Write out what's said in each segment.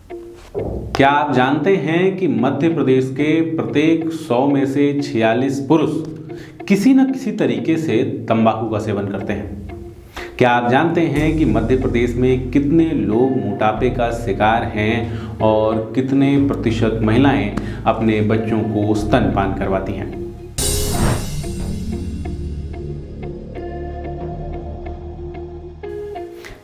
क्या आप जानते हैं कि मध्य प्रदेश के प्रत्येक 100 में से 46 पुरुष किसी न किसी तरीके से तंबाकू का सेवन करते हैं? क्या आप जानते हैं कि मध्य प्रदेश में कितने लोग मोटापे का शिकार हैं और कितने प्रतिशत महिलाएं अपने बच्चों को स्तनपान करवाती हैं?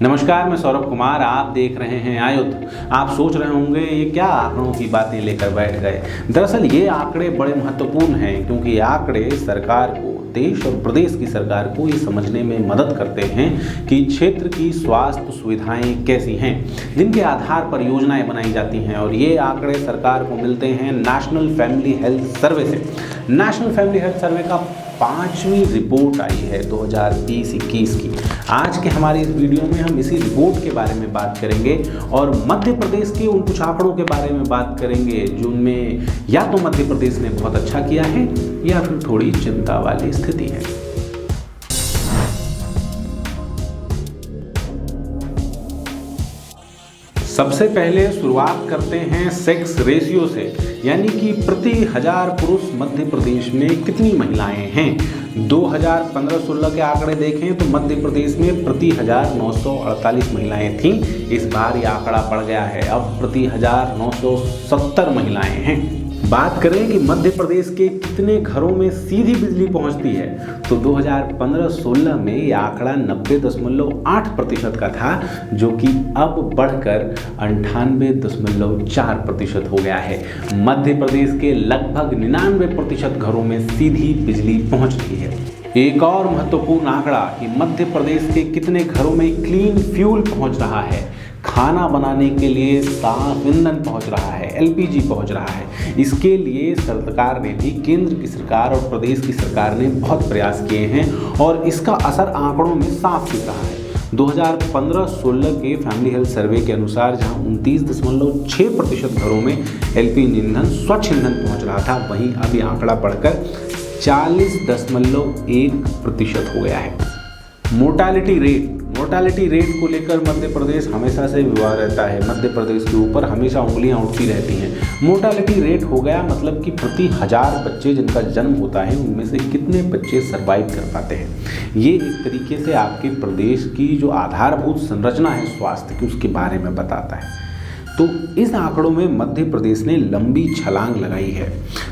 नमस्कार, मैं सौरभ कुमार। आप देख रहे हैं आयुध। आप सोच रहे होंगे ये क्या आंकड़ों की बातें लेकर बैठ गए। दरअसल ये आंकड़े बड़े महत्वपूर्ण हैं क्योंकि ये आंकड़े सरकार को, देश और प्रदेश की सरकार को ये समझने में मदद करते हैं कि क्षेत्र की स्वास्थ्य सुविधाएं कैसी हैं, जिनके आधार पर योजनाएं बनाई जाती हैं। और ये आंकड़े सरकार को मिलते हैं नेशनल फैमिली हेल्थ सर्वे से। नेशनल फैमिली हेल्थ सर्वे का 5वीं रिपोर्ट आई है 2020-21 की। आज के हमारे इस वीडियो में हम इसी रिपोर्ट के बारे में बात करेंगे और मध्य प्रदेश के उन कुछ आंकड़ों के बारे में बात करेंगे जिनमें या तो मध्य प्रदेश ने बहुत अच्छा किया है या फिर थोड़ी चिंता वाली स्थिति है। सबसे पहले शुरुआत करते हैं सेक्स रेशियो से, यानी कि प्रति 1000 पुरुष मध्य प्रदेश में कितनी महिलाएं हैं। 2015-16 के आंकड़े देखें तो मध्य प्रदेश में प्रति 1000 948 महिलाएं थीं। इस बार यह आंकड़ा बढ़ गया है, अब प्रति 1000 970 महिलाएं हैं। बात करें कि मध्य प्रदेश के कितने घरों में सीधी बिजली पहुंचती है तो 2015-16 में यह आंकड़ा 90.8% का था, जो कि अब बढ़कर 98.4% हो गया है। मध्य प्रदेश के लगभग 99% घरों में सीधी बिजली पहुंच रही है। एक और महत्वपूर्ण आंकड़ा कि मध्य प्रदेश के कितने घरों में क्लीन फ्यूल पहुंच रहा है, खाना बनाने के लिए साफ ईंधन पहुंच रहा है, एलपीजी पहुंच रहा है। इसके लिए सरकार ने भी, केंद्र की सरकार और प्रदेश की सरकार ने बहुत प्रयास किए हैं और इसका असर आंकड़ों में साफ दिख रहा है। 2015-16 के फैमिली हेल्थ सर्वे के अनुसार जहां 29.6% घरों में एलपीजी ईंधन, स्वच्छ ईंधन पहुंच रहा था, वहीं अब यह आंकड़ा बढ़कर 40.1% हो गया है। मोर्टालिटी रेट को लेकर मध्य प्रदेश हमेशा से विवाद रहता है। मध्य प्रदेश के ऊपर हमेशा उंगलियां उठती रहती हैं। मोर्टालिटी रेट हो गया मतलब कि प्रति 1000 बच्चे जिनका जन्म होता है उनमें से कितने बच्चे सर्वाइव कर पाते हैं। ये एक तरीके से आपके प्रदेश की जो आधारभूत संरचना है स्वास्थ्य की, उसके बारे में बताता है। तो इस आंकड़ों में मध्य प्रदेश ने लंबी छलांग लगाई है।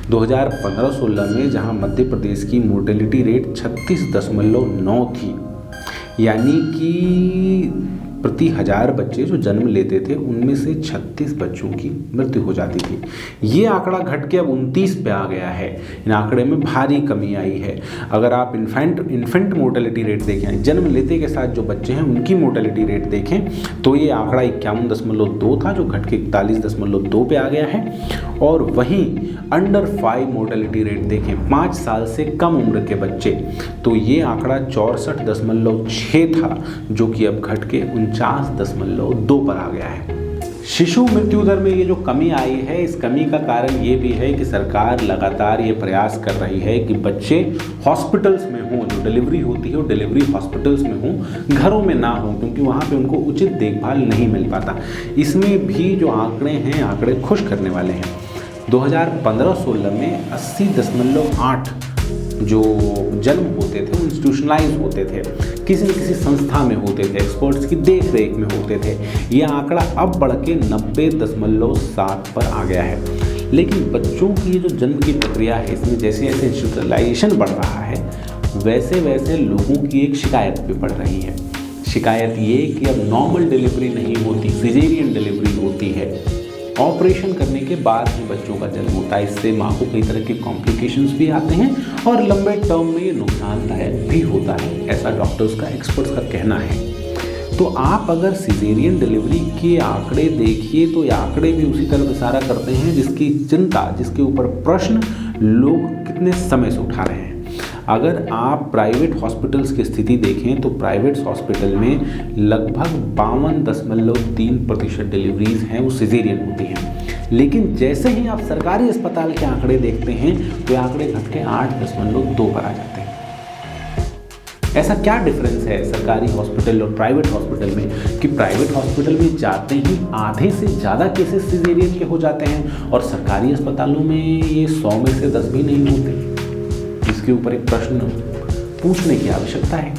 2015-16 में जहां मध्य प्रदेश की मोर्टेलिटी रेट 36.9 थी, यानी कि प्रति 1000 बच्चे जो जन्म लेते थे उनमें से 36 बच्चों की मृत्यु हो जाती थी। ये आंकड़ा घट के अब 29 पे आ गया है। इन आंकड़े में भारी कमी आई है। अगर आप इन्फेंट मोर्टेलिटी रेट देखें, जन्म लेते के साथ जो बच्चे हैं उनकी मोर्टेलिटी रेट देखें तो ये आंकड़ा 51.2 था, जो घट के 41.2 पे आ गया है। और वहीं अंडर 5 मोर्टेलिटी रेट देखें, 5 साल से कम उम्र के बच्चे, तो ये आंकड़ा 64.6 था, जो कि अब घट के 49.2 पर आ गया है। शिशु मृत्यु दर में ये जो कमी आई है, इस कमी का कारण ये भी है कि सरकार लगातार ये प्रयास कर रही है कि बच्चे हॉस्पिटल्स में हों, जो डिलीवरी होती है वो डिलीवरी हॉस्पिटल्स में हों, घरों में ना हो, क्योंकि वहाँ पे उनको उचित देखभाल नहीं मिल पाता। इसमें भी जो आंकड़े हैं, आंकड़े खुश करने वाले हैं। 2015-16 में 80.8 जो जन्म होते थे वो इंस्टीट्यूशनलाइज होते थे, किसी न किसी संस्था में होते थे, एक्सपर्ट्स की देख रेख में होते थे। यह आंकड़ा अब बढ़ के 90.7 पर आ गया है। लेकिन बच्चों की जो जन्म की प्रक्रिया है, इसमें जैसे जैसे इंस्टीट्यूशनलाइजेशन बढ़ रहा है वैसे वैसे लोगों की एक शिकायत भी बढ़ रही है। शिकायत ये कि अब नॉर्मल डिलीवरी नहीं होती, सिजेरियन डिलीवरी होती है। ऑपरेशन करने के बाद ही बच्चों का जन्म होता है। इससे माँ को कई तरह के कॉम्प्लिकेशंस भी आते हैं और लंबे टर्म में ये नुकसानदायक भी होता है, ऐसा डॉक्टर्स का, एक्सपर्ट्स का कहना है। तो आप अगर सिजेरियन डिलीवरी के आंकड़े देखिए तो ये आंकड़े भी उसी तरफ इशारा करते हैं जिसकी चिंता, जिसके ऊपर प्रश्न लोग कितने समय से उठा रहे हैं। अगर आप प्राइवेट हॉस्पिटल्स की स्थिति देखें तो प्राइवेट हॉस्पिटल में लगभग 52.3% डिलीवरीज हैं वो सिजेरियन होती हैं। लेकिन जैसे ही आप सरकारी अस्पताल के आंकड़े देखते हैं तो ये आंकड़े घट के 8.2 पर आ जाते हैं। ऐसा क्या डिफरेंस है सरकारी हॉस्पिटल और प्राइवेट हॉस्पिटल में कि प्राइवेट हॉस्पिटल में जाते ही आधे से ज़्यादा केसेस सिजेरियन के हो जाते हैं और सरकारी अस्पतालों में ये 100 में से 10 भी नहीं होते। इसके ऊपर एक प्रश्न पूछने की आवश्यकता है।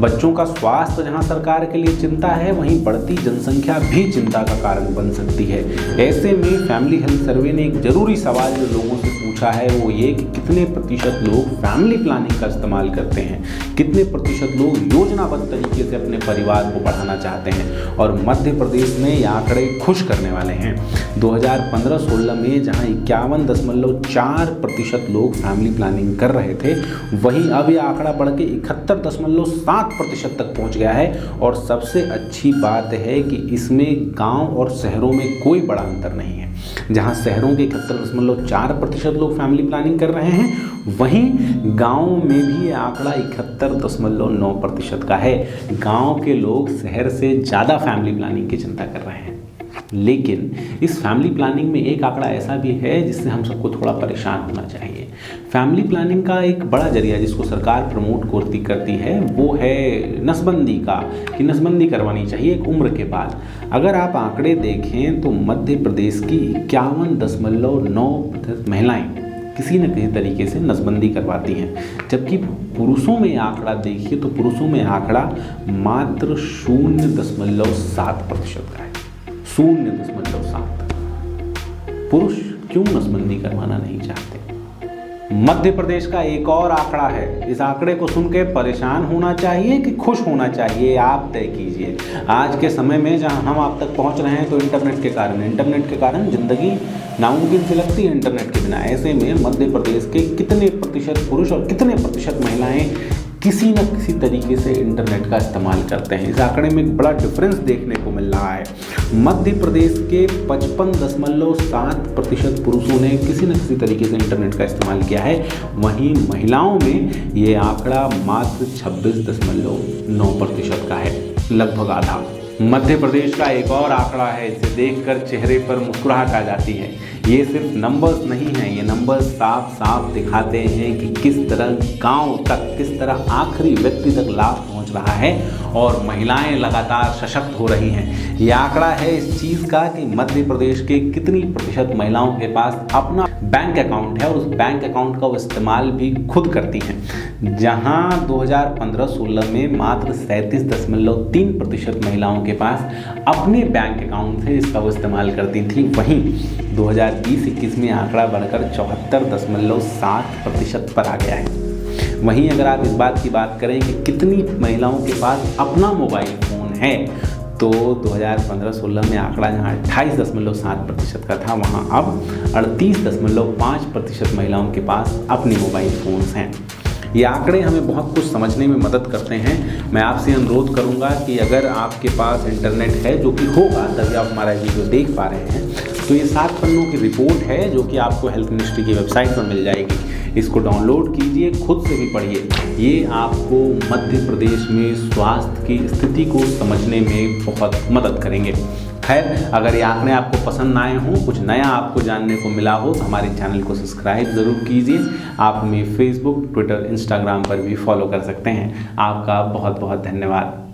बच्चों का स्वास्थ्य जहां सरकार के लिए चिंता है, वहीं बढ़ती जनसंख्या भी चिंता का कारण बन सकती है। ऐसे में फैमिली हेल्थ सर्वे ने एक जरूरी सवाल जो लोगों से पूछा है वो ये कि कितने प्रतिशत लोग फैमिली प्लानिंग का इस्तेमाल करते हैं, कितने प्रतिशत लोग योजनाबद्ध तरीके से अपने परिवार को बढ़ाना चाहते हैं। और मध्य प्रदेश में ये आंकड़े खुश करने वाले हैं। 2015-16 में जहां 51.4% लोग फैमिली प्लानिंग कर रहे थे, वहीं अब यह आंकड़ा बढ़ के 71.7% तक पहुंच गया है। और सबसे अच्छी बात है कि इसमें गांव और शहरों में कोई बड़ा अंतर नहीं है। जहां शहरों के 71.4% लोग फैमिली प्लानिंग कर रहे हैं, वहीं गांव में भी ये आंकड़ा 71.9% का है। गांव के लोग शहर से ज़्यादा फैमिली प्लानिंग की चिंता कर रहे हैं। लेकिन इस फैमिली प्लानिंग में एक आंकड़ा ऐसा भी है जिससे हम सबको थोड़ा परेशान होना चाहिए। फैमिली प्लानिंग का एक बड़ा जरिया जिसको सरकार प्रमोट करती है वो है नसबंदी का, कि नसबंदी करवानी चाहिए एक उम्र के बाद। अगर आप आंकड़े देखें तो मध्य प्रदेश की 51.9% महिलाएं किसी न किसी तरीके से नसबंदी करवाती हैं, जबकि पुरुषों में आंकड़ा देखिए तो पुरुषों में आंकड़ा मात्र 0.7% का है। 0.7। पुरुष क्यों नसबंदी करवाना नहीं चाहते? मध्य प्रदेश का एक और आंकड़ा है। इस आंकड़े को सुन के परेशान होना चाहिए कि खुश होना चाहिए, आप तय कीजिए। आज के समय में जहां हम आप तक पहुंच रहे हैं तो इंटरनेट के कारण जिंदगी नामुमकिन से लगती है इंटरनेट के बिना। ऐसे में मध्य प्रदेश के कितने प्रतिशत पुरुष और कितने प्रतिशत महिलाएं किसी न किसी तरीके से इंटरनेट का इस्तेमाल करते हैं? इस आंकड़े में एक बड़ा डिफरेंस देखने को मिल रहा है। मध्य प्रदेश के 55.7% पुरुषों ने किसी न किसी तरीके से इंटरनेट का इस्तेमाल किया है, वहीं महिलाओं में ये आंकड़ा मात्र 26.9% का है, लगभग आधा। मध्य प्रदेश का एक और आंकड़ा है, इसे देखकर चेहरे पर मुस्कुराहट आ जाती है। ये सिर्फ नंबर्स नहीं हैं, ये नंबर्स साफ साफ दिखाते हैं कि किस तरह गांव तक, किस तरह आखिरी व्यक्ति तक लाभ पहुंच रहा है और महिलाएं लगातार सशक्त हो रही हैं। ये आंकड़ा है इस चीज़ का कि मध्य प्रदेश के कितनी प्रतिशत महिलाओं के पास अपना बैंक अकाउंट है और उस बैंक अकाउंट का वो इस्तेमाल भी खुद करती हैं। जहां 2015-16 में मात्र 37.3% महिलाओं के पास अपने बैंक अकाउंट से इसका वो इस्तेमाल करती थी, वहीं 2020-21 में आंकड़ा बढ़कर 74.7% पर आ गया है। वहीं अगर आप इस बात की बात करें कि कितनी महिलाओं के पास अपना मोबाइल फ़ोन है, तो 2015-16 में आंकड़ा जहाँ 28.7% का था, वहाँ अब 38.5% महिलाओं के पास अपने मोबाइल फ़ोन्स हैं। ये आंकड़े हमें बहुत कुछ समझने में मदद करते हैं। मैं आपसे अनुरोध करूंगा कि अगर आपके पास इंटरनेट है, जो कि होगा तभी आप हमारा वीडियो देख पा रहे हैं, तो ये 7 पन्नों की रिपोर्ट है जो कि आपको हेल्थ मिनिस्ट्री की वेबसाइट पर मिल जाएगी। इसको डाउनलोड कीजिए, खुद से भी पढ़िए। ये आपको मध्य प्रदेश में स्वास्थ्य की स्थिति को समझने में बहुत मदद करेंगे। खैर, अगर ये आंकड़े आपको पसंद आए हों, कुछ नया आपको जानने को मिला हो, तो हमारे चैनल को सब्सक्राइब ज़रूर कीजिए। आप हमें फेसबुक, ट्विटर, इंस्टाग्राम पर भी फॉलो कर सकते हैं। आपका बहुत बहुत धन्यवाद।